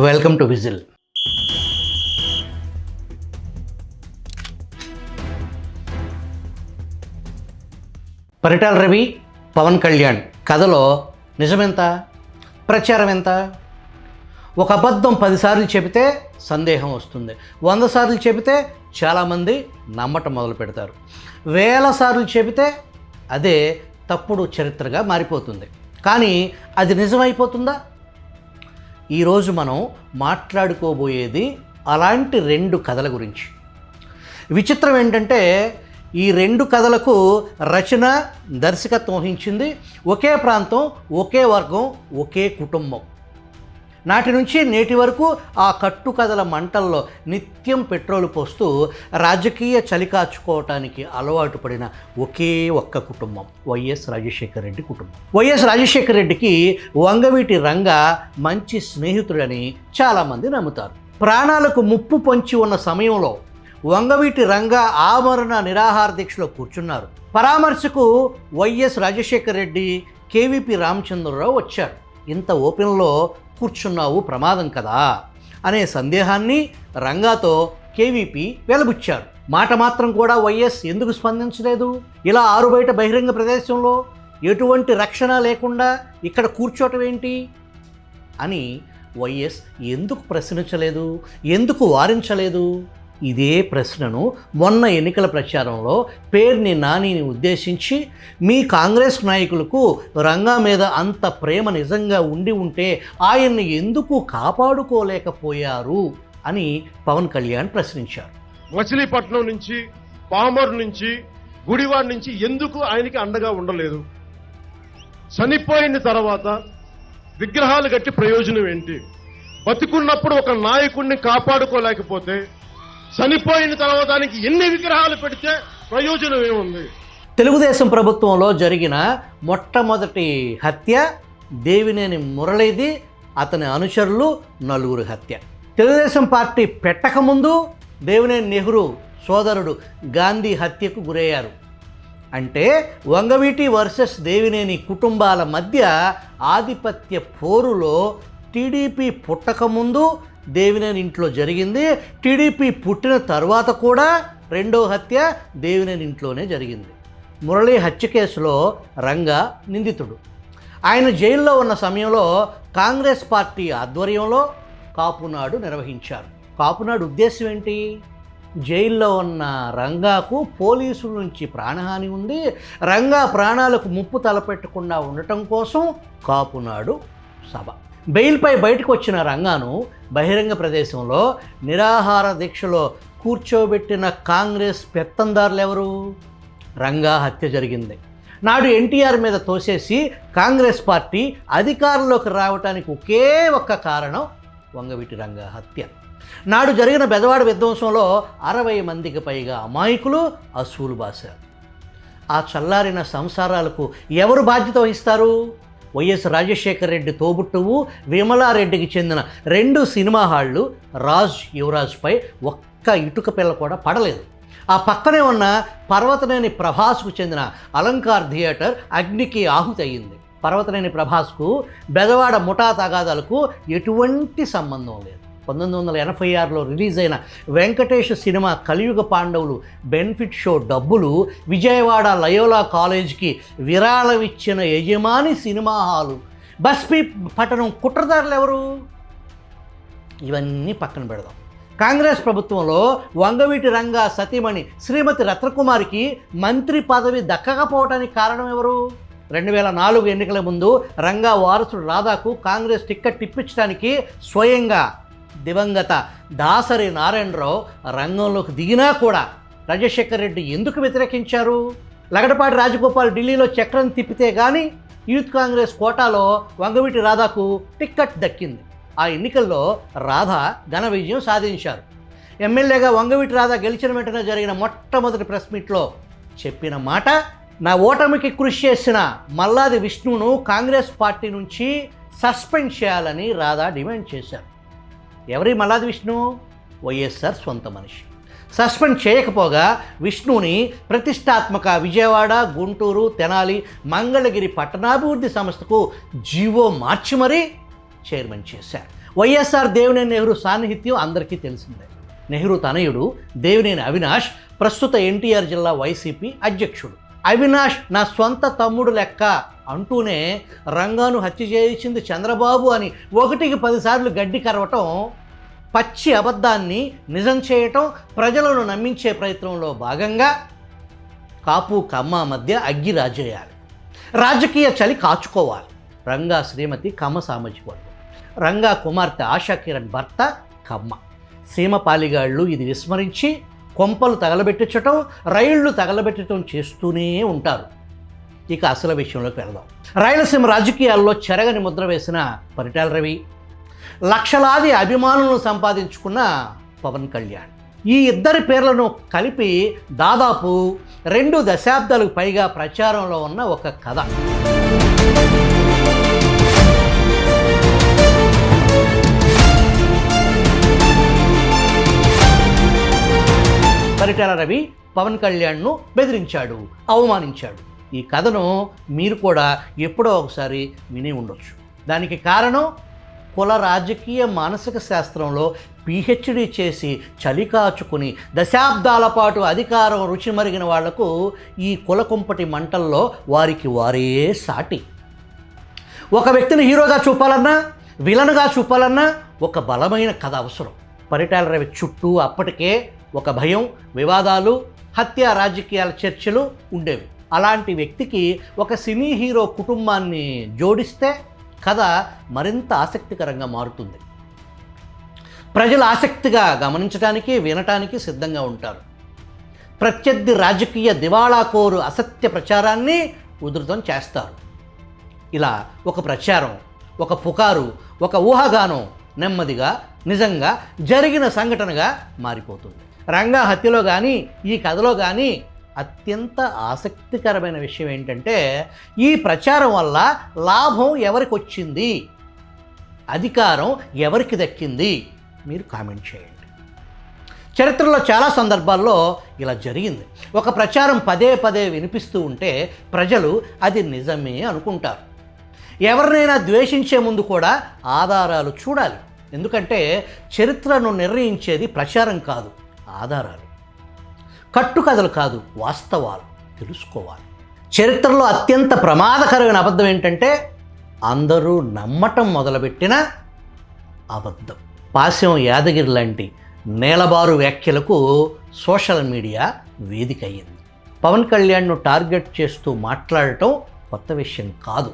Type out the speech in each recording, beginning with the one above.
Welcome to విజిల్. పరిటాల రవి, పవన్ కళ్యాణ్ కథలో నిజమెంత, ప్రచారం ఎంత? ఒక అబద్ధం 10 సార్లు చెబితే సందేహం వస్తుంది, 100 సార్లు చెబితే చాలామంది నమ్మటం మొదలు పెడతారు, 1000 సార్లు చెబితే అదే తప్పుడు చరిత్రగా మారిపోతుంది. కానీ అది నిజమైపోతుందా? ఈరోజు మనం మాట్లాడుకోబోయేది అలాంటి 2 కథల గురించి. విచిత్రం ఏంటంటే ఈ 2 కథలకు రచన, దర్శకత్వం వహించింది ఒకే ప్రాంతం, ఒకే వర్గం, ఒకే కుటుంబం. నాటి నుంచి నేటి వరకు ఆ కట్టు కథల మంటల్లో నిత్యం పెట్రోలు పోస్తూ రాజకీయ చలి కాచుకోవటానికి అలవాటు పడిన ఒకే ఒక్క కుటుంబం వైఎస్ రాజశేఖర రెడ్డి కుటుంబం. వైఎస్ రాజశేఖర రెడ్డికి వంగవీటి రంగ మంచి స్నేహితుడని చాలామంది నమ్ముతారు. ప్రాణాలకు ముప్పు పొంచి ఉన్న సమయంలో వంగవీటి రంగ ఆమరణ నిరాహార దీక్షలో కూర్చున్నారు. పరామర్శకు వైఎస్ రాజశేఖర రెడ్డి, కేవీపీ రామచంద్రరావు వచ్చారు. ఇంత ఓపెన్లో కూర్చున్నావు, ప్రమాదం కదా అనే సందేహాన్ని రంగాతో కేవీపీ వెలబుచ్చారు. మాట మాత్రం కూడా వైఎస్ ఎందుకు స్పందించలేదు? ఇలా ఆరుబయట బహిరంగ ప్రదేశంలో ఎటువంటి రక్షణ లేకుండా ఇక్కడ కూర్చోటం ఏంటి అని వైఎస్ ఎందుకు ప్రశ్నించలేదు, ఎందుకు వారించలేదు? ఇదే ప్రశ్నను మొన్న ఎన్నికల ప్రచారంలో పేర్ని నానిని ఉద్దేశించి, మీ కాంగ్రెస్ నాయకులకు రంగా మీద అంత ప్రేమ నిజంగా ఉండి ఉంటే ఆయన్ని ఎందుకు కాపాడుకోలేకపోయారు అని పవన్ కళ్యాణ్ ప్రశ్నించారు. మచిలీపట్నం నుంచి, పామర్ నుంచి, గుడివాడ నుంచి ఎందుకు ఆయనకి అండగా ఉండలేదు? చనిపోయిన తర్వాత విగ్రహాలు కట్టి ప్రయోజనం ఏంటి? బతికున్నప్పుడు ఒక నాయకుడిని కాపాడుకోలేకపోతే చనిపోయిన తర్వాత దానికి ఎన్ని విగ్రహాలు పెడితే ప్రయోజనం ఏముంది? తెలుగుదేశం ప్రభుత్వంలో జరిగిన మొట్టమొదటి హత్య దేవినేని మురళిది, అతని అనుచరులు 4 హత్య. తెలుగుదేశం పార్టీ పెట్టకముందు దేవినేని నెహ్రూ సోదరుడు గాంధీ హత్యకు గురయ్యారు. అంటే వంగవీటి వర్సెస్ దేవినేని కుటుంబాల మధ్య ఆధిపత్య పోరులో టీడీపీ పుట్టకముందు దేవినేని ఇంట్లో జరిగింది. టీడీపీ పుట్టిన తర్వాత కూడా 2వ హత్య దేవినేని ఇంట్లోనే జరిగింది. మురళి హత్య కేసులో రంగా నిందితుడు. ఆయన జైల్లో ఉన్న సమయంలో కాంగ్రెస్ పార్టీ ఆధ్వర్యంలో కాపునాడు నిర్వహించారు. కాపునాడు ఉద్దేశం ఏంటి? జైల్లో ఉన్న రంగాకు పోలీసుల నుంచి ప్రాణహాని ఉంది, రంగా ప్రాణాలకు ముప్పు తలపెట్టకుండా ఉండటం కోసం కాపునాడు సభ. బెయిల్పై బయటకు వచ్చిన రంగాను బహిరంగ ప్రదేశంలో నిరాహార దీక్షలో కూర్చోబెట్టిన కాంగ్రెస్ పెత్తందారులు ఎవరు? రంగా హత్య జరిగింది. నాడు ఎన్టీఆర్ మీద తోసేసి కాంగ్రెస్ పార్టీ అధికారంలోకి రావడానికి ఒకే ఒక్క కారణం వంగవీటి రంగా హత్య. నాడు జరిగిన బెజవాడ విధ్వంసంలో 60 మందికి పైగా అమాయకులు అసూలు బాశారు. ఆ చల్లారిన సంసారాలకు ఎవరు బాధ్యత వహిస్తారు? వైఎస్ రాజశేఖర రెడ్డి తోబుట్టువు విమలారెడ్డికి చెందిన 2 సినిమా హాళ్ళు రాజ్ యువరాజ్పై ఒక్క ఇటుక పిల్ల కూడా పడలేదు. ఆ పక్కనే ఉన్న పర్వతనేని ప్రభాస్కు చెందిన అలంకార్ థియేటర్ అగ్నికి ఆహుతి అయ్యింది. పర్వతనేని ప్రభాస్కు బెజవాడ ముఠా తగాదాలకు ఎటువంటి సంబంధం లేదు. 1986లో రిలీజ్ అయిన వెంకటేష్ సినిమా కలియుగ పాండవులు బెనిఫిట్ షో డబ్బులు విజయవాడ లయోలా కాలేజ్కి విరాళం ఇచ్చిన యజమాని సినిమా హాలు బస్పీ పట్టణం కుట్రదారులు ఎవరు? ఇవన్నీ పక్కన పెడదాం. కాంగ్రెస్ ప్రభుత్వంలో వంగవీటి రంగా సతీమణి శ్రీమతి రత్నకుమారికి మంత్రి పదవి దక్కకపోవడానికి కారణం ఎవరు? 2004 ఎన్నికల ముందు రంగా వారసుడు రాధాకు కాంగ్రెస్ టిక్కెట్ ఇప్పించడానికి స్వయంగా దివంగత దాసరి నారాయణరావు రంగంలోకి దిగినా కూడా రాజశేఖర రెడ్డి ఎందుకు వ్యతిరేకించారు? లగడపాటి రాజగోపాల్ ఢిల్లీలో చక్రం తిప్పితే కానీ యూత్ కాంగ్రెస్ కోటాలో వంగవీటి రాధాకు టిక్కెట్ దక్కింది. ఆ ఎన్నికల్లో రాధా ఘన విజయం సాధించారు. ఎమ్మెల్యేగా వంగవీటి రాధా గెలిచిన వెంటనే జరిగిన మొట్టమొదటి ప్రెస్ మీట్లో చెప్పిన మాట, నా ఓటమికి కృషి చేసిన మల్లాది విష్ణును కాంగ్రెస్ పార్టీ నుంచి సస్పెండ్ చేయాలని రాధా డిమాండ్ చేశారు. ఎవరి మల్లాది విష్ణు? వైఎస్ఆర్ సొంత మనిషి. సస్పెండ్ చేయకపోగా విష్ణుని ప్రతిష్టాత్మక విజయవాడ, గుంటూరు, తెనాలి, మంగళగిరి పట్టణాభివృద్ధి సంస్థకు జీవో మార్చి మరీ చైర్మన్ చేశారు. వైఎస్ఆర్ దేవినేని నెహ్రూ సాన్నిహిత్యం అందరికీ తెలిసిందే. నెహ్రూ తనయుడు దేవినేని అవినాష్ ప్రస్తుత ఎన్టీఆర్ జిల్లా వైసీపీ అధ్యక్షుడు. అవినాష్ నా సొంత తమ్ముడు లెక్క అంటూనే రంగాను హత్య చేయించింది చంద్రబాబు అని 1కి 10 సార్లు గడ్డి కరవటం, పచ్చి అబద్ధాన్ని నిజం చేయటం, ప్రజలను నమ్మించే ప్రయత్నంలో భాగంగా కాపు కమ్మ మధ్య అగ్గి రాజేయాలి. రాజకీయ చలి కాచుకోవాలి. రంగా శ్రీమతి కమ్మ సామాజిక వర్గం, రంగా కుమార్తె ఆశా కిరణ్ భర్త కమ్మ. సీమ పాలిగాళ్ళు ఇది విస్మరించి కొంపలు తగలబెట్టించటం, రైళ్లు తగలబెట్టడం చేస్తూనే ఉంటారు. ఇక అసలు విషయంలోకి వెళదాం. రాయలసీమ రాజకీయాల్లో చెరగని ముద్ర వేసిన పరిటాల రవి, లక్షలాది అభిమానులను సంపాదించుకున్న పవన్ కళ్యాణ్, ఈ ఇద్దరి పేర్లను కలిపి దాదాపు 2 దశాబ్దాలకు పైగా ప్రచారంలో ఉన్న ఒక కథ. పరిటాల రవి పవన్ కళ్యాణ్ను బెదిరించాడు, అవమానించాడు. ఈ కథను మీరు కూడా ఎప్పుడో ఒకసారి విని ఉండొచ్చు. దానికి కారణం కుల రాజకీయ మానసిక శాస్త్రంలో పిహెచ్డి చేసి చలి కాచుకుని దశాబ్దాల పాటు అధికారం రుచి మరిగిన వాళ్లకు ఈ కుల కుంపటి మంటల్లో వారికి వారే సాటి. ఒక వ్యక్తిని హీరోగా చూపాలన్నా, విలన్గా చూపాలన్నా ఒక బలమైన కథ అవసరం. పరిటాల రవి చుట్టూ అప్పటికే ఒక భయం, వివాదాలు, హత్య రాజకీయాల చర్చలు ఉండేవి. అలాంటి వ్యక్తికి ఒక సినీ హీరో కుటుంబాన్ని జోడిస్తే కథ మరింత ఆసక్తికరంగా మారుతుంది. ప్రజలు ఆసక్తిగా గమనించడానికి, వినటానికి సిద్ధంగా ఉంటారు. ప్రత్యర్థి రాజకీయ దివాళాకోరు అసత్య ప్రచారాన్ని ఉధృతం చేస్తారు. ఇలా ఒక ప్రచారం, ఒక పుకారు, ఒక ఊహాగానం నెమ్మదిగా నిజంగా జరిగిన సంఘటనగా మారిపోతుంది. రంగా హత్యలో కానీ ఈ కథలో కానీ అత్యంత ఆసక్తికరమైన విషయం ఏంటంటే, ఈ ప్రచారం వల్ల లాభం ఎవరికి వచ్చింది, అధికారం ఎవరికి దక్కింది, మీరు కామెంట్ చేయండి. చరిత్రలో చాలా సందర్భాల్లో ఇలా జరిగింది. ఒక ప్రచారం పదే పదే వినిపిస్తూ ఉంటే ప్రజలు అది నిజమే అనుకుంటారు. ఎవరినైనా ద్వేషించే ముందు కూడా ఆధారాలు చూడాలి. ఎందుకంటే చరిత్రను నిర్ణయించేది ప్రచారం కాదు, ఆధారాలు. కట్టుకథలు కాదు, వాస్తవాలు తెలుసుకోవాలి. చరిత్రలో అత్యంత ప్రమాదకరమైన అబద్ధం ఏంటంటే అందరూ నమ్మటం మొదలుపెట్టిన అబద్ధం. పాశం యాదగిరి లాంటి నేలబారు వ్యాఖ్యలకు సోషల్ మీడియా వేదిక అయ్యింది. పవన్ కళ్యాణ్ను టార్గెట్ చేస్తూ మాట్లాడటం కొత్త విషయం కాదు.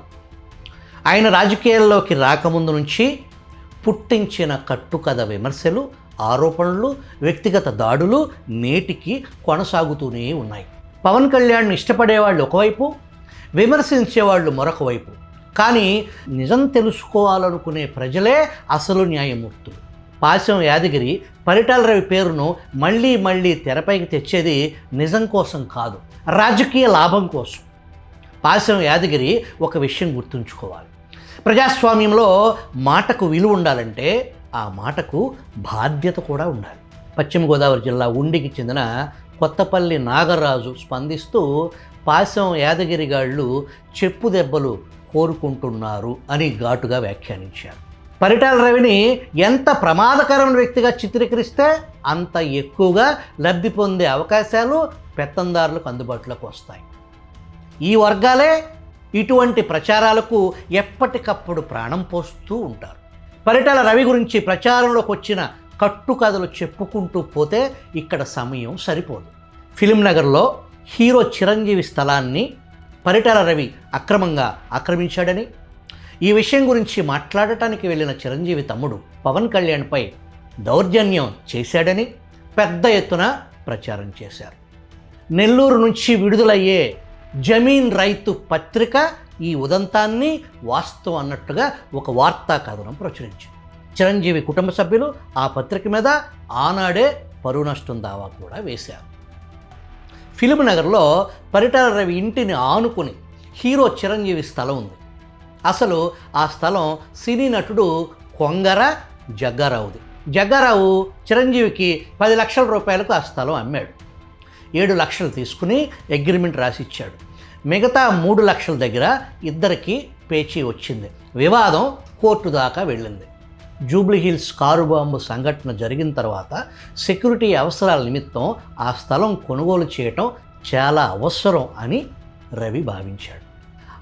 ఆయన రాజకీయాల్లోకి రాకముందు నుంచి పుట్టించిన కట్టుకథ విమర్శలు, ఆరోపణలు, వ్యక్తిగత దాడులు నేటికి కొనసాగుతూనే ఉన్నాయి. పవన్ కళ్యాణ్ను ఇష్టపడేవాళ్ళు ఒకవైపు, విమర్శించేవాళ్ళు మరొక వైపు. కానీ నిజం తెలుసుకోవాలనుకునే ప్రజలే అసలు న్యాయమూర్తులు. పాశం యాదగిరి పరిటాల రవి పేరును మళ్ళీ మళ్ళీ తెరపైకి తెచ్చేది నిజం కోసం కాదు, రాజకీయ లాభం కోసం. పాశం యాదగిరి ఒక విషయం గుర్తుంచుకోవాలి. ప్రజాస్వామ్యంలో మాటకు విలువ ఉండాలంటే ఆ మాటకు బాధ్యత కూడా ఉండాలి. పశ్చిమ గోదావరి జిల్లా ఉండికి చెందిన కొత్తపల్లి నాగరాజు స్పందిస్తూ పాశం యాదగిరి గాళ్ళు చెప్పు దెబ్బలు కోరుకుంటున్నారు అని ఘాటుగా వ్యాఖ్యానించారు. పరిటాల రవిని ఎంత ప్రమాదకరమైన వ్యక్తిగా చిత్రీకరిస్తే అంత ఎక్కువగా లబ్ధి పొందే అవకాశాలు పెత్తందారులకు అందుబాటులోకి వస్తాయి. ఈ వర్గాలే ఇటువంటి ప్రచారాలకు ఎప్పటికప్పుడు ప్రాణం పోస్తూ ఉంటారు. పరిటాల రవి గురించి ప్రచారంలోకి వచ్చిన కట్టుకథలు చెప్పుకుంటూ పోతే ఇక్కడ సమయం సరిపోదు. ఫిలిం నగర్లో హీరో చిరంజీవి స్థలాన్ని పరిటాల రవి అక్రమంగా ఆక్రమించాడని, ఈ విషయం గురించి మాట్లాడటానికి వెళ్ళిన చిరంజీవి తమ్ముడు పవన్ కళ్యాణ్పై దౌర్జన్యం చేశాడని పెద్ద ఎత్తున ప్రచారం చేశారు. నెల్లూరు నుంచి విడుదలయ్యే జమీన్ రైతు పత్రిక ఈ ఉదంతాన్ని వాస్తవం అన్నట్టుగా ఒక వార్తా కథనం ప్రచురించింది. చిరంజీవి కుటుంబ సభ్యులు ఆ పత్రిక మీద ఆనాడే పరువు నష్టం దావా కూడా వేశారు. ఫిలిం నగర్లో పరిటాల రవి ఇంటిని ఆనుకుని హీరో చిరంజీవి స్థలం ఉంది. అసలు ఆ స్థలం సినీ నటుడు కొంగర జగ్గారావుది. జగ్గారావు చిరంజీవికి 10 లక్షల రూపాయలకు ఆ స్థలం అమ్మాడు. 7 లక్షలు తీసుకుని అగ్రిమెంట్ రాసిచ్చాడు. మిగతా 3 లక్షల దగ్గర ఇద్దరికి పేచీ వచ్చింది. వివాదం కోర్టు దాకా వెళ్ళింది. జూబ్లీ హిల్స్ కారు బాంబు సంఘటన జరిగిన తర్వాత సెక్యూరిటీ అవసరాల నిమిత్తం ఆ స్థలం కొనుగోలు చేయటం చాలా అవసరం అని రవి భావించాడు.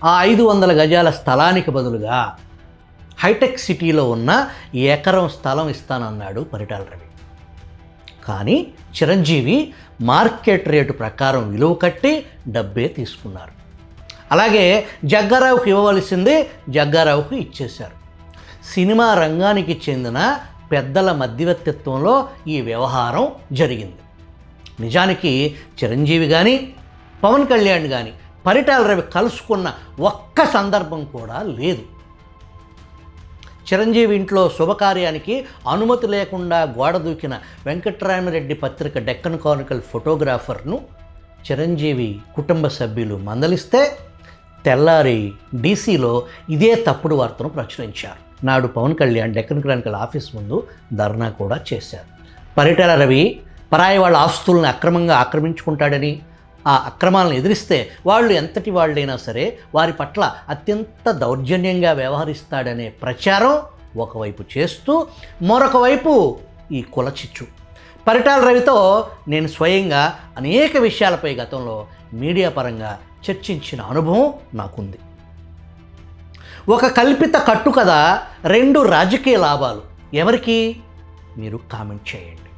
ఆ 500 గజాల స్థలానికి బదులుగా హైటెక్ సిటీలో ఉన్న ఎకరం స్థలం ఇస్తానన్నాడు పరిటాల రవి. కానీ చిరంజీవి మార్కెట్ రేటు ప్రకారం విలువ కట్టి డబ్బే తీసుకున్నారు. అలాగే జగ్గారావుకి ఇవ్వవలసింది జగ్గారావుకు ఇచ్చేశారు. సినిమా రంగానికి చెందిన పెద్దల మధ్యవర్తిత్వంలో ఈ వ్యవహారం జరిగింది. నిజానికి చిరంజీవి కానీ పవన్ కళ్యాణ్ కానీ పరిటాల రవి కలుసుకున్న ఒక్క సందర్భం కూడా లేదు. చిరంజీవి ఇంట్లో శుభకార్యానికి అనుమతి లేకుండా గోడ దూకిన వెంకట్రామరెడ్డి పత్రిక డెక్కన్ క్రానికల్ ఫోటోగ్రాఫర్ను చిరంజీవి కుటుంబ సభ్యులు మందలిస్తే తెల్లారి డీసీలో ఇదే తప్పుడు వార్తను ప్రచురించారు. నాడు పవన్ కళ్యాణ్ డెక్కన్ క్రానికల్ ఆఫీస్ ముందు ధర్నా కూడా చేశారు. పరిటాల రవి పరాయి వాళ్ళ ఆస్తులను అక్రమంగా ఆక్రమించుకుంటాడని, ఆ అక్రమాలను ఎదిరిస్తే వాళ్ళు ఎంతటి వాళ్ళైనా సరే వారి పట్ల అత్యంత దౌర్జన్యంగా వ్యవహరిస్తాడనే ప్రచారం ఒకవైపు చేస్తూ మరొక వైపు ఈ కులచిచ్చు. పరిటాల రవితో నేను స్వయంగా అనేక విషయాలపై గతంలో మీడియా పరంగా చర్చించిన అనుభవం నాకుంది. ఒక కల్పిత కట్టుకథ, 2 రాజకీయ లాభాలు ఎవరికి? మీరు కామెంట్ చేయండి.